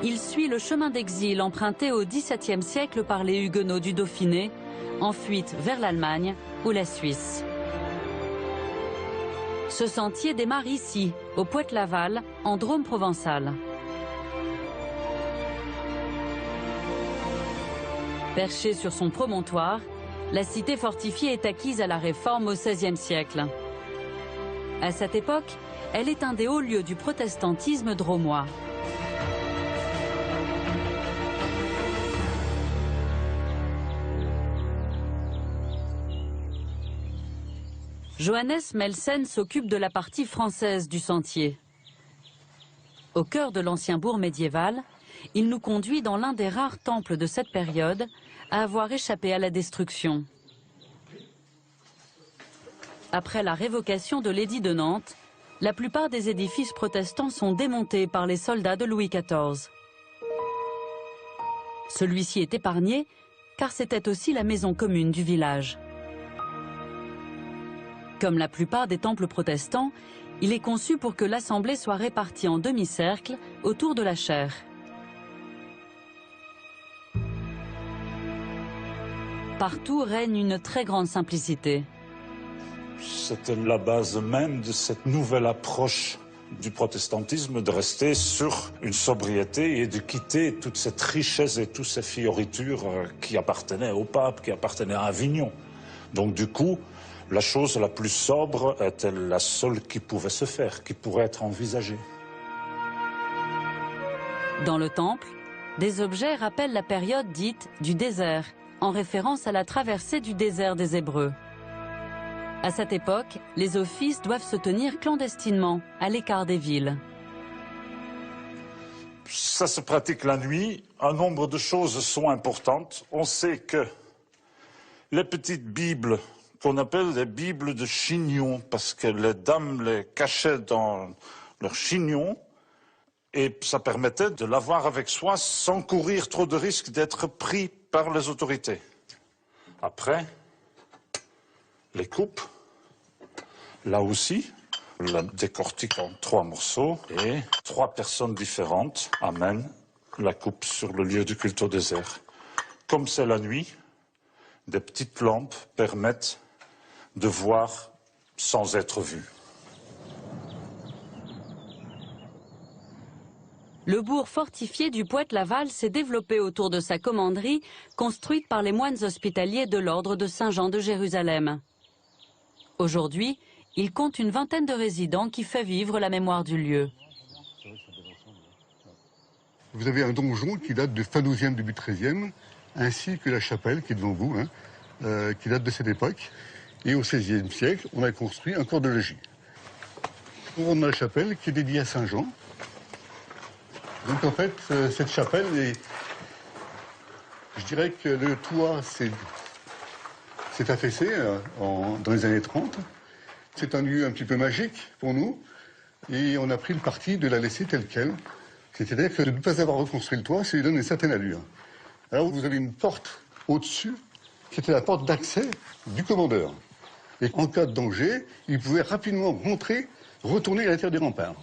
Il suit le chemin d'exil emprunté au XVIIe siècle par les Huguenots du Dauphiné, en fuite vers l'Allemagne ou la Suisse. Ce sentier démarre ici, au Poitou-Laval, en Drôme provençal. Perchée sur son promontoire, la cité fortifiée est acquise à la Réforme au XVIe siècle. À cette époque, elle est un des hauts lieux du protestantisme drômois. Johannes Melsen s'occupe de la partie française du sentier. Au cœur de l'ancien bourg médiéval, il nous conduit dans l'un des rares temples de cette période à avoir échappé à la destruction. Après la révocation de l'édit de Nantes, la plupart des édifices protestants sont démontés par les soldats de Louis XIV. Celui-ci est épargné car c'était aussi la maison commune du village. Comme la plupart des temples protestants, il est conçu pour que l'assemblée soit répartie en demi-cercle autour de la chaire. Partout règne une très grande simplicité. C'était la base même de cette nouvelle approche du protestantisme, de rester sur une sobriété et de quitter toute cette richesse et toutes ces fioritures qui appartenaient au pape, qui appartenaient à Avignon. Donc du coup, la chose la plus sobre était la seule qui pouvait se faire, qui pourrait être envisagée. Dans le temple, des objets rappellent la période dite du désert, en référence à la traversée du désert des Hébreux. À cette époque, les offices doivent se tenir clandestinement, à l'écart des villes. Ça se pratique la nuit. Un nombre de choses sont importantes. On sait que les petites Bibles, qu'on appelle les Bibles de chignon, parce que les dames les cachaient dans leur chignon, et ça permettait de l'avoir avec soi sans courir trop de risques d'être pris par les autorités. Après, les coupes, là aussi, on la décortique en 3 morceaux et 3 personnes différentes amènent la coupe sur le lieu du culte au désert. Comme c'est la nuit, des petites lampes permettent de voir sans être vu. Le bourg fortifié du Poitou-Laval s'est développé autour de sa commanderie, construite par les moines hospitaliers de l'ordre de Saint-Jean de Jérusalem. Aujourd'hui, il compte une vingtaine de résidents qui fait vivre la mémoire du lieu. Vous avez un donjon qui date du fin 12e, début 13e, ainsi que la chapelle qui est devant vous, qui date de cette époque. Et au XVIe siècle, on a construit un corps de logis. On a la chapelle qui est dédiée à Saint-Jean. Donc en fait, cette chapelle, je dirais que le toit s'est affaissé dans les années 30. C'est un lieu un petit peu magique pour nous. Et on a pris le parti de la laisser telle qu'elle. C'est-à-dire que de ne pas avoir reconstruit le toit, ça lui donne une certaine allure. Alors vous avez une porte au-dessus, qui était la porte d'accès du commandeur. Et en cas de danger, il pouvait rapidement retourner à la terre des remparts.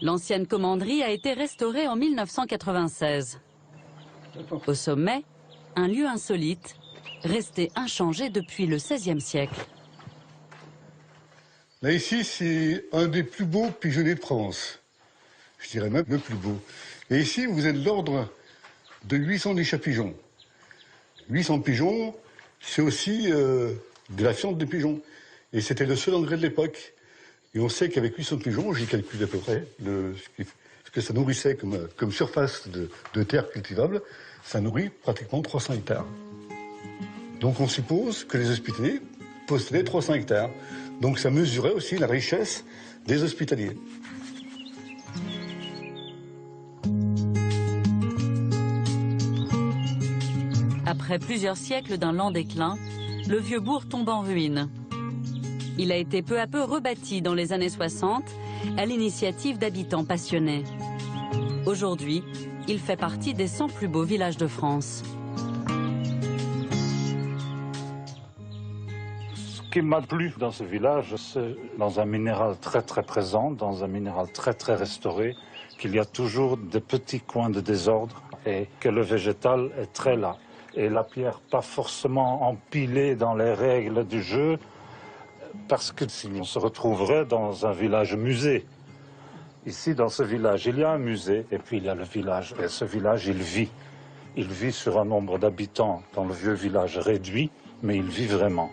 L'ancienne commanderie a été restaurée en 1996. Au sommet, un lieu insolite, resté inchangé depuis le XVIe siècle. Là, ici, c'est un des plus beaux pigeonniers de Provence. Je dirais même le plus beau. Et ici, vous êtes l'ordre de 800 niches à pigeons. 800 pigeons, c'est aussi de la fiente de pigeons. Et c'était le seul engrais de l'époque. Et on sait qu'avec 800 pigeons, j'ai calculé à peu près ce que ça nourrissait comme surface de terre cultivable. Ça nourrit pratiquement 300 hectares. Donc on suppose que les hospitaliers possédaient 300 hectares. Donc ça mesurait aussi la richesse des hospitaliers. Après plusieurs siècles d'un lent déclin, le vieux bourg tombe en ruine. Il a été peu à peu rebâti dans les années 60 à l'initiative d'habitants passionnés. Aujourd'hui, il fait partie des 100 plus beaux villages de France. qui m'a plu dans ce village, c'est dans un minéral très très présent, dans un minéral très très restauré, qu'il y a toujours des petits coins de désordre et que le végétal est très là. Et la pierre pas forcément empilée dans les règles du jeu, parce que sinon on se retrouverait dans un village musée. Ici, dans ce village, il y a un musée et puis il y a le village. Et ce village, il vit. Il vit sur un nombre d'habitants dans le vieux village réduit, mais il vit vraiment.